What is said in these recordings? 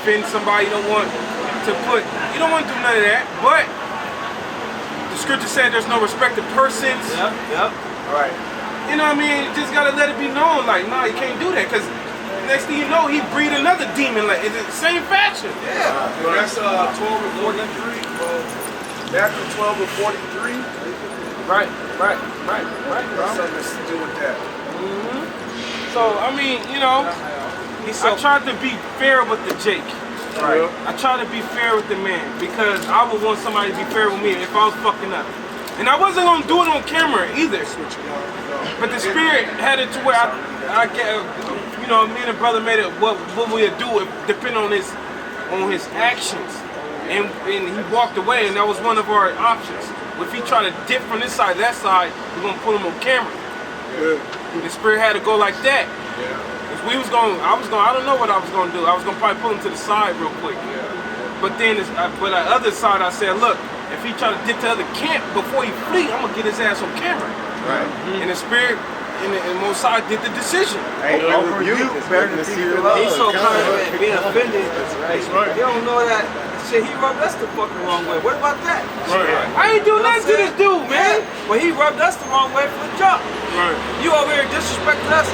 offend somebody. You don't want to you don't want to do none of that. But the scripture said there's no respect of persons. Yep. All right. You know what I mean? You just gotta let it be known, like, nah, you can't do that, because next thing you know, he breed another demon, like, in the same fashion. Yeah. That's 12 and 43. Matthew 12 and 43. Right. That's something to do with that. So, I mean, you know, I tried to be fair with the Jake. Right. I try to be fair with the man, because I would want somebody to be fair with me if I was fucking up. And I wasn't gonna do it on camera either. But the spirit had it to where I get, you know, me and the brother made it what we'd do depending on his actions. And he walked away, and that was one of our options. If he tried to dip from this side to that side, we're gonna put him on camera. The spirit had to go like that. If we was going, I don't know what I was gonna do. I was gonna probably pull him to the side real quick. But then, but the other side, I said, look, if he try to dip to the other camp before he flee, I'm gonna get his ass on camera. Right. And the spirit and Mosai did the decision. Hey, over you, it's better to see your love. He's so kind of being offended. That's right. You don't know that shit. He rubbed us the fucking wrong way. What about that? Right. I ain't do nothing to this dude, man. But he rubbed us the wrong way from the jump. Right. You over here disrespecting us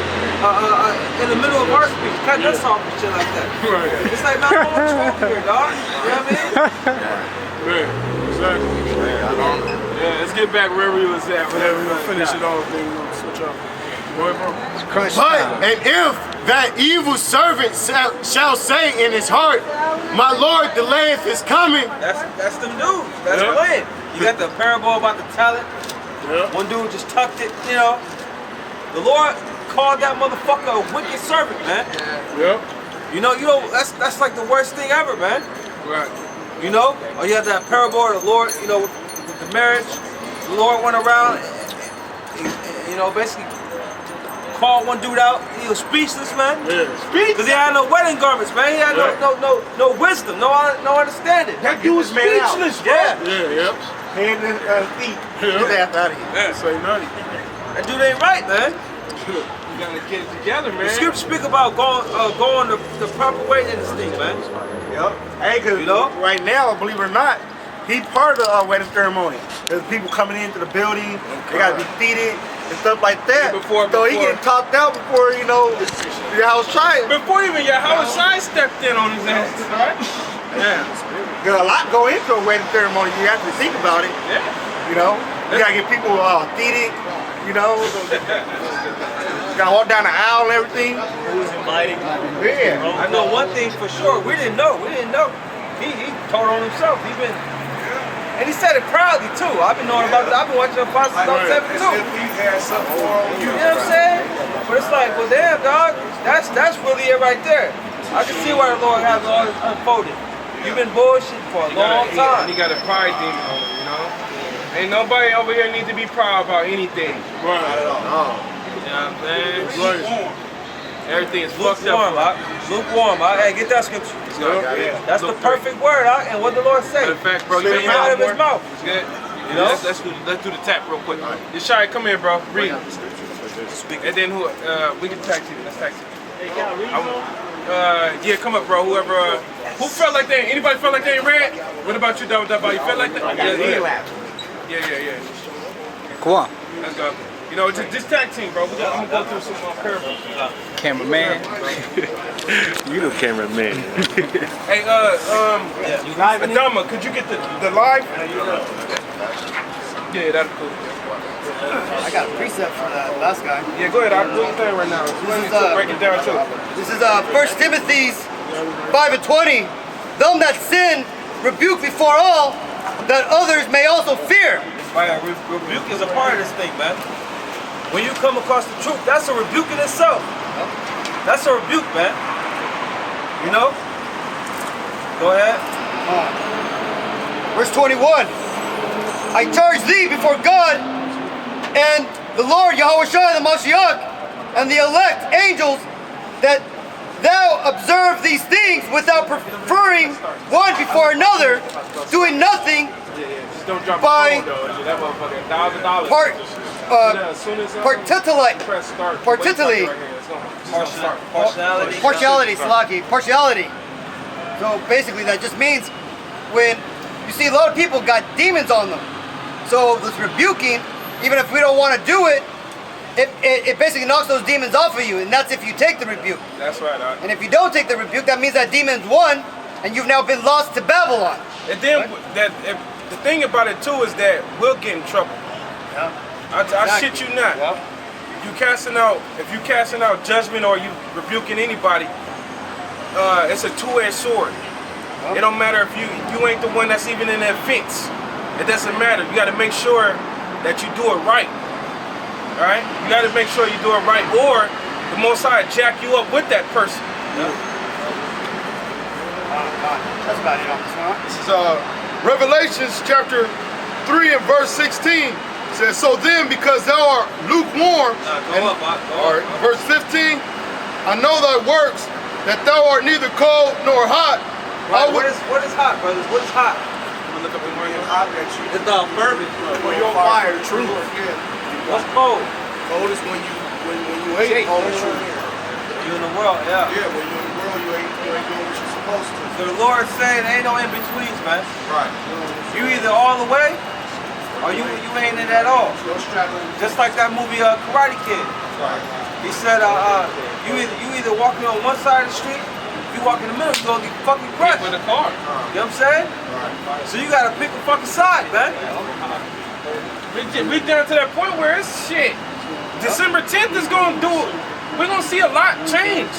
in the middle of our speech, cutting us off and shit like that. Right. It's like, not what you over here, dog. You know what I mean? Right. Exactly. Yeah, let's get back wherever we was at. Whenever we finish it off, then we'll switch up. Go ahead, bro. And if that evil servant shall say in his heart, my Lord delayeth his coming. That's them dudes. That's playing. You got the parable about the talent. One dude just tucked it, you know. The Lord called that motherfucker a wicked servant, man. You know, that's like the worst thing ever, man. Right. You know? Or you have that parable of the Lord, you know, with the marriage. The Lord went around and, you know, basically called one dude out. He was speechless, man. Speechless? Because he had no wedding garments, man. He had no wisdom, no understanding. That dude was speechless, bro. Hand and feet. Get that out of here. Say nothing. That dude ain't right, man. You gotta get it together, man. The scripture speak about going the proper way in this thing, man. Hey, because you know? right now, believe it or not, he's part of the wedding ceremony. There's people coming into the building, they gotta be seated and stuff like that. So he getting topped out before, you know, Yahawah. Before even Yahawah stepped in on his ass, right? There's a lot go into a wedding ceremony. You have to think about it. You know, you gotta get people seated. You know, you gotta walk down the aisle and everything. Who's inviting? I know one thing for sure. We didn't know. He told on himself. And he said it proudly too. I've been knowing about that. I've been watching Apostles on 7 too. You know what I'm saying? But it's like, well, damn, dog. That's really it right there. I can see why the Lord has all this unfolded. You've been bullshitting for a long time. He got a pride demon on him, you know? Ain't nobody over here need to be proud about anything. Right. You know what I'm saying? Everything is fucked Lukewarm, up. Lukewarm. Hey, get that scripture. That's the perfect word, and what the Lord say. In fact, bro, you came out of his mouth. It's good. You know? Let's do the tap real quick. Yeshai, come here, bro. Read. And then we can tag team. Let's tag team. Yeah, come up, bro. Whoever. Who felt like they? Anybody felt like they ain't read? What about you, Double? You felt like that? Yeah. Come on. Let's go. You know, just tag team, bro. I'm gonna go through some parables. Cameraman. You know cameraman. Hey, Adama, could you get the live? Yeah, that's cool. I got a precept for that last guy. Yeah, go ahead. I'm doing thing right now. We need to break it down too. This is 1 Timothy 5:20. Them that sin rebuke before all, that others may also fear. Right, rebuke is a part of this thing, man. When you come across the truth, that's a rebuke in itself. That's a rebuke, man. You know? Go ahead. Verse 21. I charge thee before God and the Lord Yahawashi, the Mashiach, and the elect angels, that thou observe these things without preferring one before another, doing nothing by partiality. So basically that just means when you see a lot of people got demons on them. So this rebuking, even if we don't want to do it, it basically knocks those demons off of you, and that's if you take the rebuke. That's right. And if you don't take the rebuke, that means that demon's won, and you've now been lost to Babylon. And then the thing about it too is that we'll get in trouble. Yeah. I shit you not. Yep. If you casting out judgment or you rebuking anybody, it's a two-edged sword. Yep. It don't matter if you ain't the one that's even in that fence. It doesn't matter. You got to make sure that you do it right. All right? You got to make sure you do it right, or the Most High jack you up with that person. Yep. That's about it on this one. This is Revelations chapter 3 and verse 16. It says, so then, because thou art lukewarm, verse 15, I know thy works, that thou art neither cold nor hot. Right, what is hot, brothers? What is hot? Look up in where you're hot that you. It's the fervent. When you're on fire, truth. What's cold? Cold is when you hate all the truth. You in the world, yeah. Yeah, when you're in the world, you ain't doing what you're supposed to. So the Lord said there ain't no in-betweens, man. Right. You either all the way, or you ain't in at all. No straddling. Just like that movie Karate Kid. Right. He said, you either walking on one side of the street, if you walk in the middle, you're gonna get fucking crushed. with a car. You know what I'm saying? Right. So you gotta pick a fucking side, man. We down to that point where it's shit. December 10th is gonna do it. We're gonna see a lot change.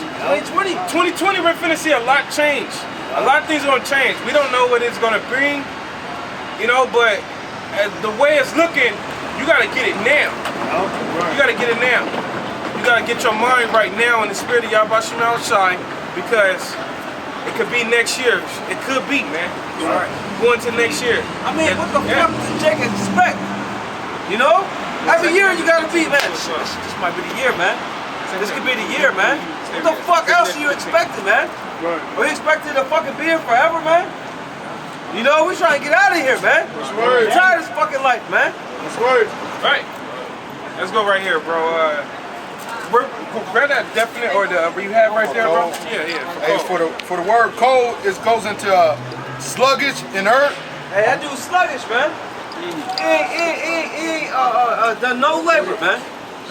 2020, we're finna see a lot change. A lot of things are gonna change. We don't know what it's gonna bring, you know, but the way it's looking, you gotta get it now. You gotta get it now. You gotta get your mind right now in the spirit of YAHAWASHI, because it could be next year. It could be, man. Going to next year. I mean, what the fuck does Jake expect? You know? Every year you gotta be, man. This might be the year, man. This could be the year, man. What the fuck else are you expecting, man? Are you expecting to fucking be here forever, man? You know, we're trying to get out of here, man. I'm tired of this fucking life, man. Right. Let's go right here, bro. Grab that definite, or the you have right there, bro. Yeah. Hey, for the word cold, it goes into sluggish, inert. Hey, that dude's sluggish, man. He ain't done no labor, man.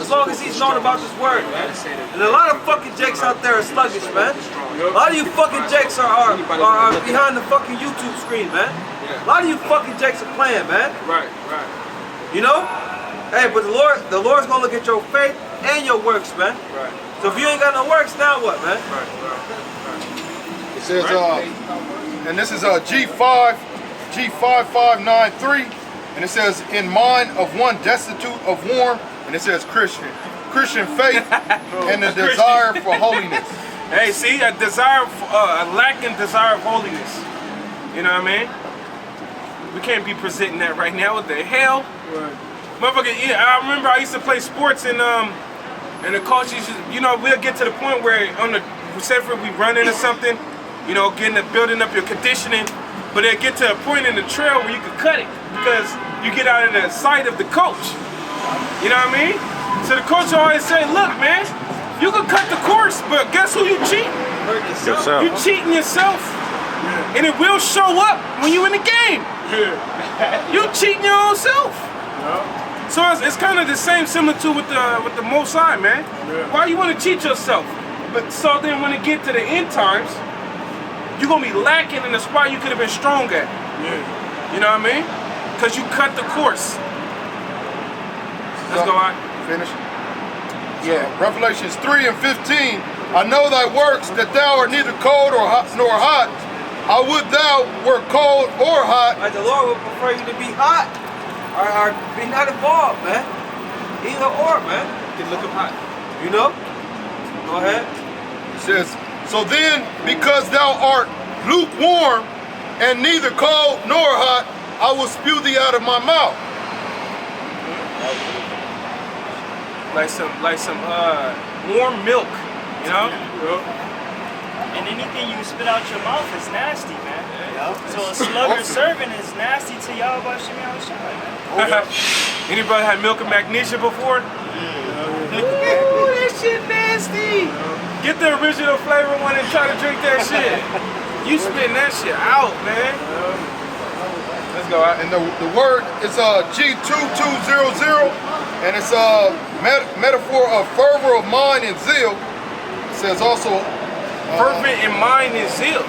As long as he's known about this word, man. And a lot of fucking jakes out there are sluggish, man. A lot of you fucking jakes are behind the fucking YouTube screen, man. A lot of you fucking jakes are playing, man. Right. You know? Hey, but the Lord's gonna look at your faith and your works, man. Right. So if you ain't got no works, now what, man? Right. It says, and this is G5593, and it says, in mind of one destitute of warm, and it says Christian faith and the desire for holiness. Hey, see, a lacking desire of holiness. You know what I mean? We can't be presenting that right now. What the hell? Right. Motherfucker, yeah, I remember I used to play sports, and the coaches, you know, we'll get to the point where say if we run into something, you know, building up your conditioning, but it'll get to a point in the trail where you can cut it because you get out of the sight of the coach. You know what I mean? So the coach always say, look, man, you can cut the course, but guess who you cheating? Yourself. You cheating yourself. And it will show up when you in the game. You cheating your own self. So it's kind of the same, similar to with the Most High, man. Why you want to cheat yourself? But so then when it get to the end times, you're going to be lacking in the spot you could have been strong at. You know what I mean? Because you cut the course. Let's go on. Finish. Yeah. Revelations 3 and 15. I know thy works, that thou art neither cold nor hot. I would thou were cold or hot. Like the Lord would prefer you to be hot or be not involved, man. Either or, man. Can look up hot. You know? Go ahead. It says, so then, because thou art lukewarm and neither cold nor hot, I will spew thee out of my mouth. Like some warm milk, you know? And anything you spit out your mouth is nasty, man. So a slugger servant is nasty to YAHAWASHI, man. Anybody had milk and magnesia before? Ooh, that shit nasty. Get the original flavor one and try to drink that shit. You spitting that shit out, man. Let's go out. And the word is G2200, and it's a metaphor of fervor of mind and zeal. It says also fervent in mind and zeal.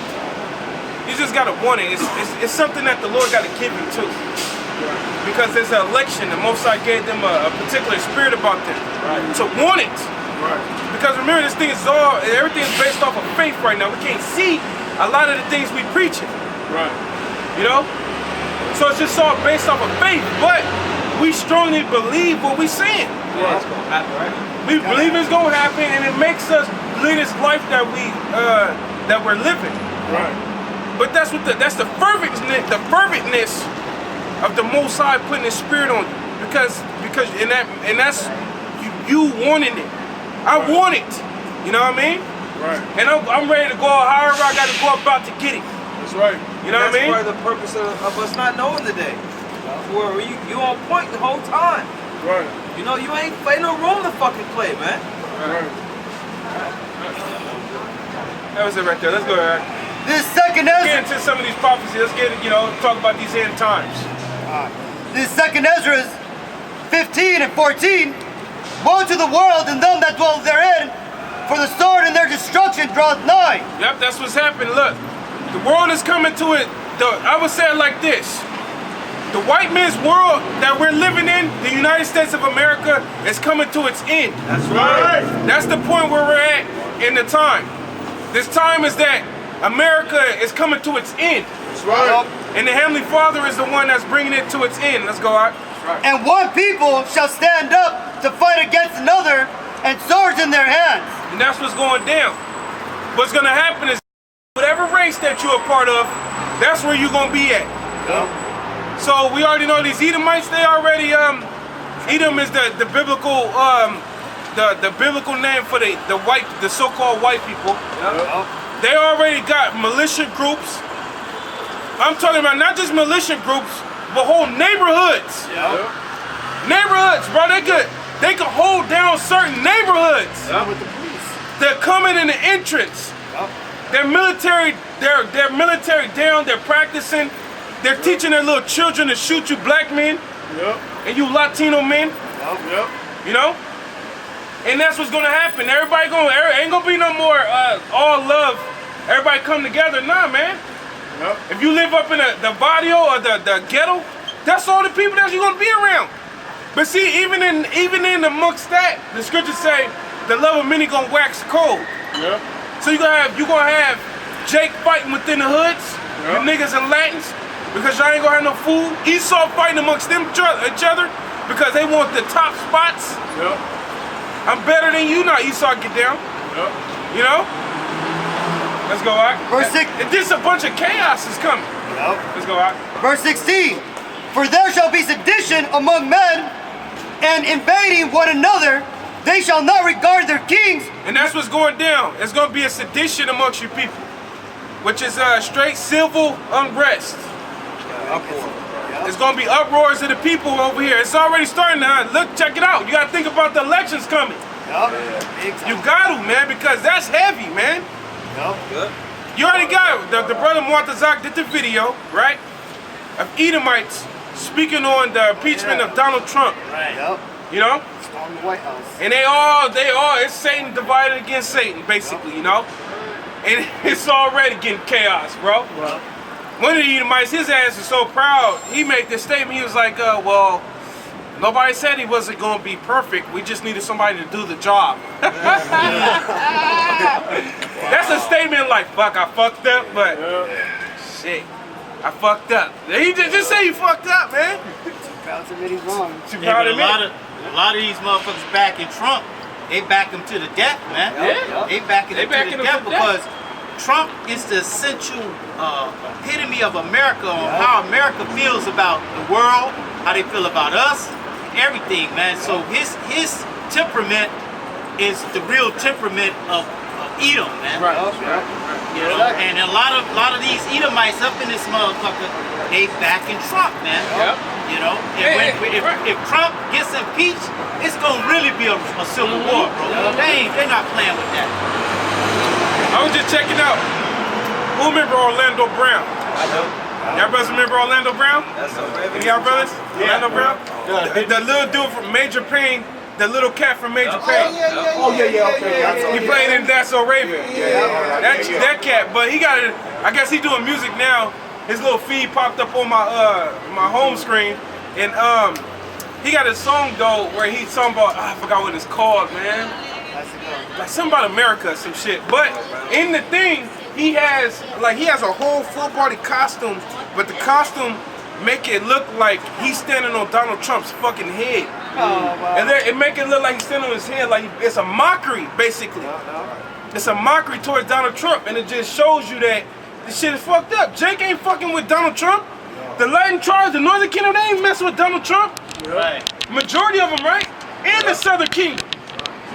You just gotta want it. It's something that the Lord gotta give you too. Because there's an election, the Most High gave them a particular spirit about them to want it. Because remember, this thing is everything is based off of faith right now. We can't see a lot of the things we preaching. You know? So it's just all based off of faith, but we strongly believe what we're saying. It's gonna happen, right? We believe it's gonna happen, and it makes us live this life that we're living. But that's what that's the ferventness of the Most High putting His Spirit on you, because that's you wanting it. I want it. You know what I mean? And I'm ready to go however I got to go about to get it. That's right. You know what I mean? That's part of the purpose of us not knowing today. Where you on point the whole time. You know, you ain't no room to fucking play, man. That was it right there. Let's go ahead. This second Let's Ezra. get into some of these prophecies. Let's get, talk about these end times. This second Ezra 15 and 14. Woe to the world and them that dwell therein, for the sword and their destruction draweth nigh. Yep, that's what's happening. Look, the world is coming to it. I would say it like this. The white man's world that we're living in, the United States of America, is coming to its end. That's right. That's the point where we're at in the time. This time is that America is coming to its end. That's right. And the Heavenly Father is the one that's bringing it to its end. Let's go out. And one people shall stand up to fight against another, and swords in their hands. And that's what's going down. What's going to happen is whatever race that you're a part of, that's where you're going to be at. So we already know these Edomites, they already, Edom is the biblical, the biblical name for the so-called white people. They already got militia groups. I'm talking about not just militia groups, but whole neighborhoods. Neighborhoods, bro, they could hold down certain neighborhoods. They're coming in the entrance. They're military down, they're practicing. They're teaching their little children to shoot you black men and you Latino men. You know? And that's what's gonna happen. Ain't gonna be no more all love, everybody come together. Nah, man. If you live up in the barrio or the ghetto, that's all the people that you're gonna be around. But see, even in amongst that, the scriptures say the love of many gonna wax cold. So you're gonna have Jake fighting within the hoods, the niggas and Latins, because y'all ain't gonna have no food. Esau fighting amongst each other because they want the top spots. I'm better than you, now Esau get down. You know? Let's go out. Verse 6. This a bunch of chaos is coming. Let's go out. Verse 16. For there shall be sedition among men, and invading one another, they shall not regard their kings. And that's what's going down. It's going to be a sedition amongst you people, which is straight civil unrest. It's going to be uproars of the people over here. It's already starting to look. Check it out. You got to think about the elections coming. You got to, man, because that's heavy, man. You already got it. The brother Muatazak did the video, right, of Edomites speaking on the impeachment of Donald Trump. You know? On the White House. And they all, it's Satan divided against Satan, basically, you know? And it's already getting chaos, bro. One of the Edomites, his ass is so proud, he made this statement, he was like, well, nobody said he wasn't going to be perfect, we just needed somebody to do the job. That's a statement like, fuck, I fucked up, but shit, I fucked up. He just say he fucked up, man. Proud to admit he's wrong. A lot of these motherfuckers backing Trump, they back him to the death, man. They backing him to the death because Trump is the essential epitome of America on how America feels about the world, how they feel about us, everything, man. So his temperament is the real temperament of Edom, man. You know, and a lot of these Edomites up in this motherfucker, they backing Trump, man. You know, and if Trump gets impeached, it's gonna really be a civil war, bro. They're not playing with that. I was just checking out Who remember Orlando Brown? I know. Y'all brothers remember Orlando Brown? That's so Raven. Y'all brothers? Orlando Brown? The little dude from Major Pain, the little cat from Major Pain. Okay. He played in That's So Raven. That cat, but he got it. I guess he doing music now. His little feed popped up on my home screen, and he got a song though where he's talking about I forgot what it's called, man. Like something about America or some shit. But in the thing, he has a whole full body costume, but the costume make it look like he's standing on Donald Trump's fucking head. And then it make it look like he's standing on his head, like it's a mockery, basically. It's a mockery towards Donald Trump, and it just shows you that this shit is fucked up. Jake ain't fucking with Donald Trump. The Latin tribes, the Northern Kingdom, they ain't messing with Donald Trump. Right. Majority of them, right? And the Southern Kingdom.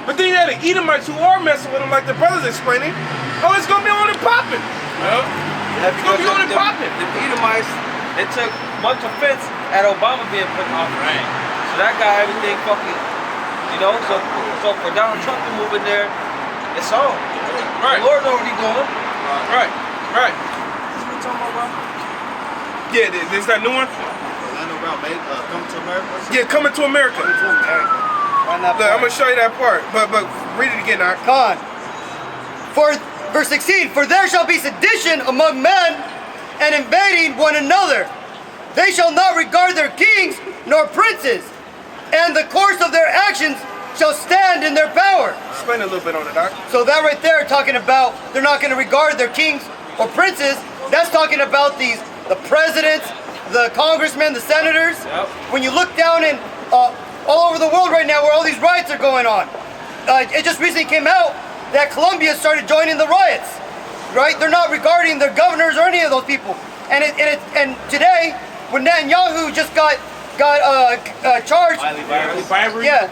But then you had the Edomites who are messing with him, like the brothers explaining. Oh, it's gonna be on and popping. It's gonna be on and popping. The Edomites, they took much offense at Obama being put in office. Right. So that got everything fucking, you know, so for Donald Trump to move in there, it's on. Right. The Lord knows what he's doing. Right. Right. What you talking about, bro? Yeah, is that new one? Orlando Brown Coming to America. Yeah, Coming to America. Look, I'm gonna show you that part, but read it again, Doc. Come on. For verse 16, for there shall be sedition among men and invading one another. They shall not regard their kings nor princes, and the course of their actions shall stand in their power. Explain a little bit on it, Doc. So that right there talking about they're not going to regard their kings or princes. That's talking about the presidents, the congressmen, the senators. Yep. When you look down in all over the world right now where all these riots are going on, it just recently came out that Colombia started joining the riots. Right? They're not regarding their governors or any of those people. And today, when Netanyahu just got charged, yeah,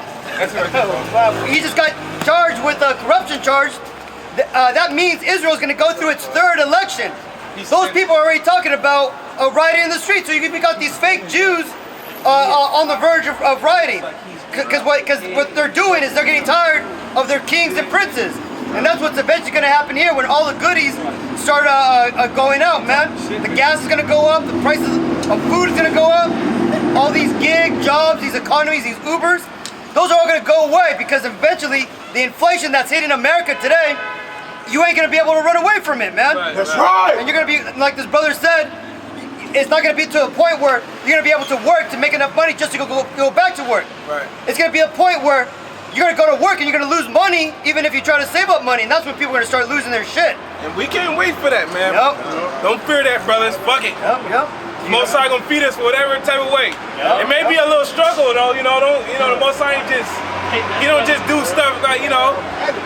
he just got charged with a corruption charge. That means Israel's going to go through its third election. Those people are already talking about rioting in the streets. So you got these fake Jews on the verge of rioting, because what they're doing is they're getting tired of their kings and princes. And that's what's eventually going to happen here when all the goodies start going out, man. The gas is going to go up, the prices of food is going to go up, all these gig jobs, these economies, these Ubers, those are all going to go away because eventually the inflation that's hitting America today, you ain't going to be able to run away from it, man. That's right. And you're going to be, like this brother said, it's not going to be to a point where you're going to be able to work to make enough money just to go back to work. Right. It's going to be a point where you're going to go to work and you're going to lose money even if you try to save up money. And that's when people are going to start losing their shit. And we can't wait for that, man. Yep. Don't fear that, brothers. Fuck it. Yep. Most High gonna feed us whatever type of way. It may be a little struggle though, the Most High ain't just, he don't just do stuff like,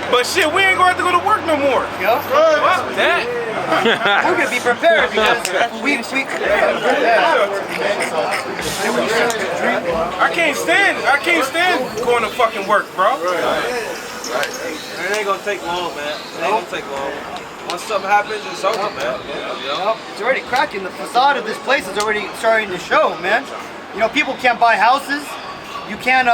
but shit, we ain't gonna have to go to work no more. Yep. Fuck that. We're going to be prepared because I can't stand going to fucking work, bro. It ain't gonna take long, man. It ain't gonna take long. Once something happens, it's over, man. It's already cracking. The facade of this place is already starting to show, man. People can't buy houses. You can't,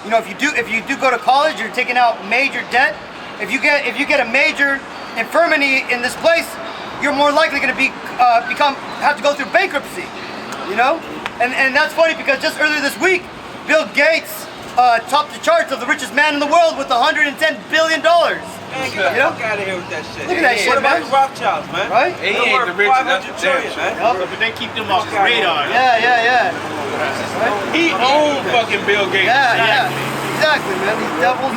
if you do go to college, you're taking out major debt. If you get a major infirmity in this place, you're more likely going to have to go through bankruptcy. And that's funny because just earlier this week, Bill Gates topped the charts of the richest man in the world with $110 billion. Man, get the fuck out of here with that shit. Look at that shit, What about man. the Rothschilds, man? Right? He ain't the richest, that's the 500 trillion, man. But they keep them off the radar. Yeah. He owned fucking Bill Gates. Yeah. Exactly, man. These devils,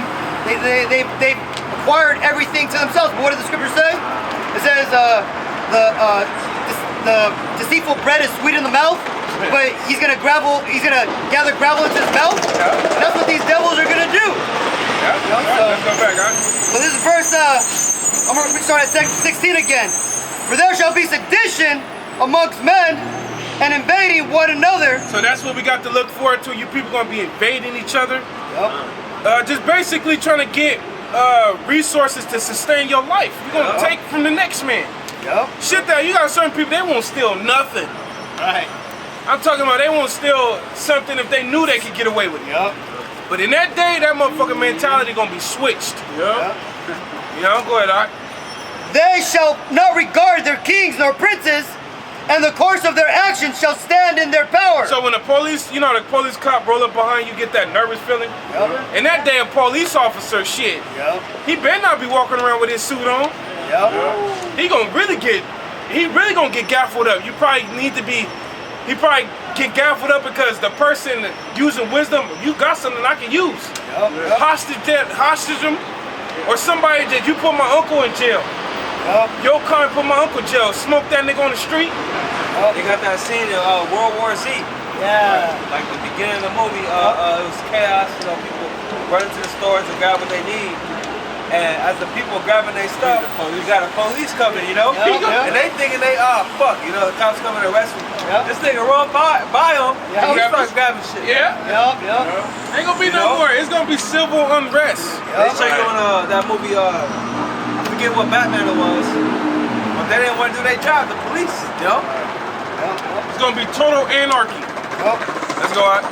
they acquired everything to themselves. But what does the scripture say? It says the deceitful bread is sweet in the mouth, but he's gonna gather gravel into his mouth. And that's what these devils are gonna do. Let's go back, huh? So this is verse, I'm going to start at 16 again. For there shall be sedition amongst men and invading one another. So that's what we got to look forward to. You people gonna be invading each other. Yep. Just basically trying to get resources to sustain your life. You're gonna take from the next man. Yep. Shit that you got certain people, they won't steal nothing. Right. I'm talking about they won't steal something if they knew they could get away with it. Yep. But in that day, that motherfucking mentality gonna be switched. Yep. Go ahead, Doc. they shall not regard their kings nor princes, and the course of their actions shall stand in their power. So when the police, you know, the police cop roll up behind you, get that nervous feeling. Yep. And that damn police officer shit, Yep. he better not be walking around with his suit on. Yep. He really gonna get gaffled up. You probably need to be, he probably get gaffled up because the person using wisdom, you got something I can use. Yep. Hostage him, or somebody that you put my uncle in jail. Yo, come and put my uncle in jail. Smoke that nigga on the street. They got that scene in World War Z. Yeah. Like the beginning of the movie, it was chaos. You know, people running to the stores to grab what they need. And as the people grabbing their stuff, you got a police coming, you know? And they thinking fuck, you know, the cops coming to arrest me. This nigga run by him, and he starts grabbing shit. Ain't gonna be no more. It's gonna be civil unrest. They checked on that movie, I forget what Batman it was, but they didn't want to do their job, the police, you know? It's gonna be total anarchy. Let's go out.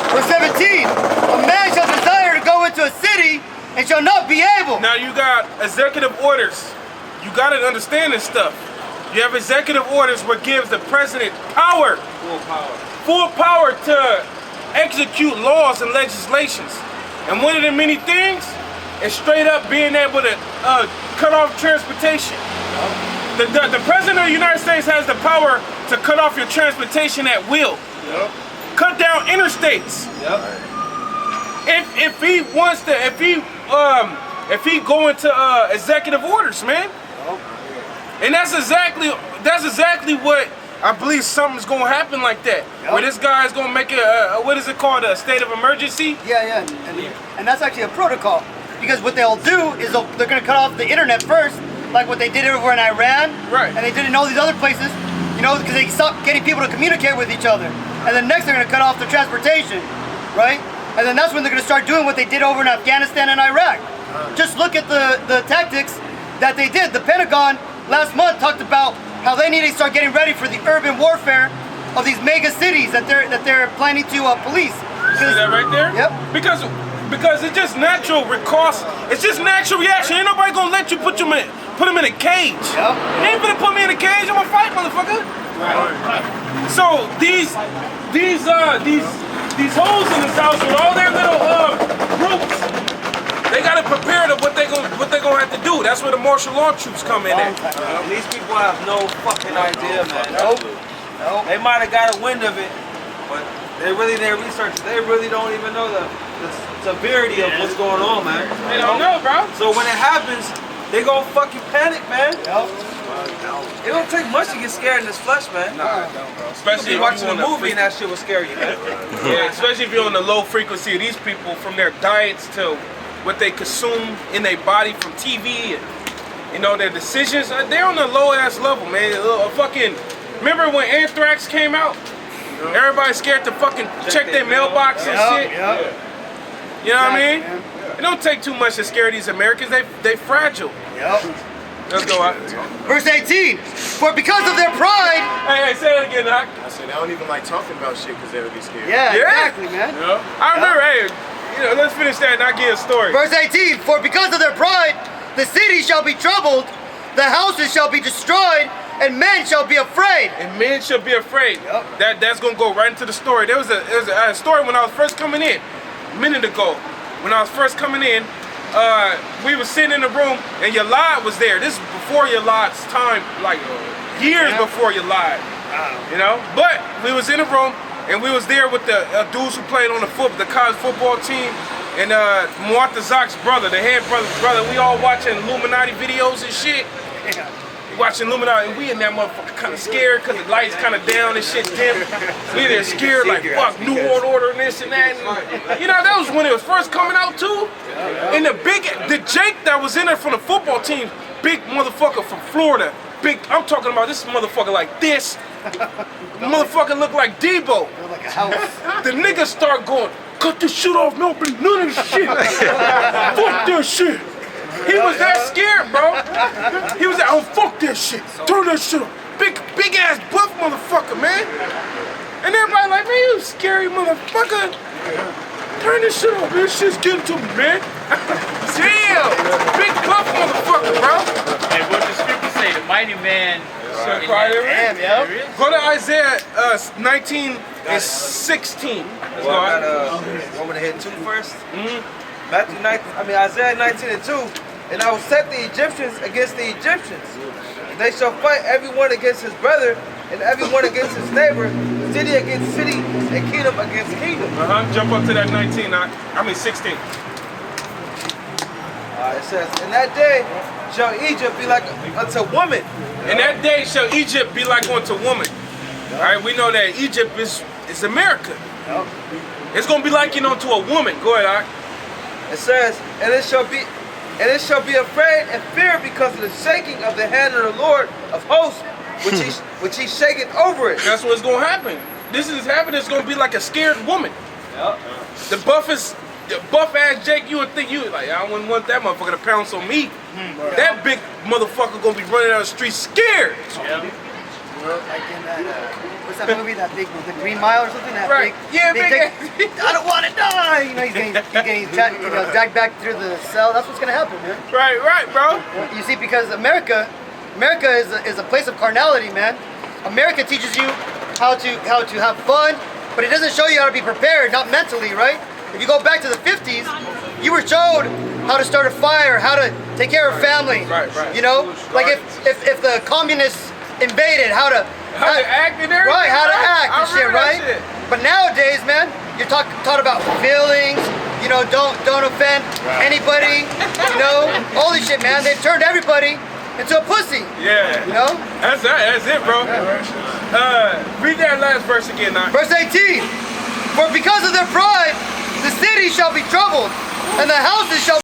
Verse 17, a man shall desire to go into a city and shall not be able. Now you got executive orders. You gotta understand this stuff. You have executive orders what gives the president power. Full power to execute laws and legislations. And one of the many things is straight up being able to cut off transportation. The president of the United States has the power to cut off your transportation at will. Cut down interstates. If he wants to, if he go into executive orders, man. And that's exactly what I believe something's gonna happen like that. Where this guy is gonna make a what is it called, a state of emergency? Yeah. And that's actually a protocol. Because what they'll do is they're gonna cut off the internet first, like what they did over in Iran. Right. And they did it in all these other places, you know, because they stopped getting people to communicate with each other. And then next they're gonna cut off the transportation, right? And then that's when they're gonna start doing what they did over in Afghanistan and Iraq. Just look at the tactics that they did. The Pentagon last month talked about how they need to start getting ready for the urban warfare of these mega cities that they're planning to police. See that right there? Yep. Because it's just natural recourse. It's just natural reaction. Ain't nobody gonna let you put him in a cage. Yep. You ain't gonna put me in a cage. I'm gonna fight, motherfucker. So these hoes in this house with all their little groups, they gotta prepare to what they gonna have to do. That's where the martial law troops come in at. These people have no fucking idea, man. Nope. They might have got a wind of it, but they really their research. They really don't even know the severity of what's going on, man. They don't know, bro. So when it happens, they gonna fucking panic, man. It don't take much to get scared in this flesh, man. Especially if watching a movie and that shit will scare you, man. Yeah, especially if you're on the low frequency of these people, from their diets to what they consume in their body from TV, and you know their decisions. They're on the low ass level, man. Remember when anthrax came out? Everybody's scared to fucking check their mailbox and shit. You know what I mean? It don't take too much to scare these Americans. They fragile. Let's go out. Verse 18, for because of their pride. Hey, say it again, Doc. I said, I don't even like talking about shit because they would be scared. Yeah, exactly, man. I remember, hey, let's finish that and I'll give a story. Verse 18, for because of their pride, the city shall be troubled, the houses shall be destroyed, and men shall be afraid. And men shall be afraid. That's gonna go right into the story. There was a story when I was first coming in, a minute ago. When I was first coming in, we were sitting in the room and Yahawah was there. This is before Yahawah's time, like years before Yahawah. You know? But we was in the room and we was there with the dudes who played on the college football team, and Muatazak's brother, the head brother. We all watching Illuminati videos and shit. Watching Illuminati, and we in that motherfucker kind of scared because the lights kind of down and shit dim. We there scared like fuck, New World Order and this and that. And, you know, that was when it was first coming out too. And the Jake that was in there from the football team, big motherfucker from Florida. I'm talking about this motherfucker like this. The motherfucker look like Debo. Like a house. The niggas start going, cut this shit off, no, but none of this shit. Fuck this shit. He was that scared, bro. He was like, oh, fuck that shit. Turn that shit off. Big ass buff motherfucker, man. And everybody like, man, you scary motherfucker. Turn this shit off, man. This shit's getting to me, man. Damn. Big buff motherfucker, bro. Hey, what you the mighty man. Shall cry their Damn, river. yo. Go to Isaiah 19 and 16. Let's go. Want me to hit 2 first? Isaiah 19 and 2. And I will set the Egyptians against the Egyptians. They shall fight everyone against his brother, and everyone against his neighbor, city against city, and kingdom against kingdom. Jump up to that 16. It says, in that day shall Egypt be like unto woman. In that day shall Egypt be like unto woman. All right, we know that Egypt is America. It's gonna be like unto a woman. Go ahead, all right. It says, and it shall be afraid and fear because of the shaking of the hand of the Lord of hosts, which he shaketh over it. That's what's gonna happen. This is happening. It's gonna be like a scared woman. The buff ass Jake, you would think you like, I wouldn't want that motherfucker to pounce on me. That big motherfucker gonna be running down the street scared. Like in that, what's that movie? That big, the Green Mile or something? That Right. Yeah, big. I don't want to die. You know, he's getting dragged back through the cell. That's what's gonna happen, man. Right, bro. You see, because America is a place of carnality, man. America teaches you how to have fun, but it doesn't show you how to be prepared, not mentally, right? If you go back to the 50s, you were showed how to start a fire, how to take care of family. Right. You know, like if the communists invaded, how to act and everything. Right, how to act and shit, right? But nowadays, man, you're taught about feelings. You know, don't offend anybody. You know, all this shit, man. They've turned everybody into a pussy. Yeah. You know? That's it, bro. Read that last verse again, now. Verse 18. For because of their pride, the city shall be troubled, and the houses shall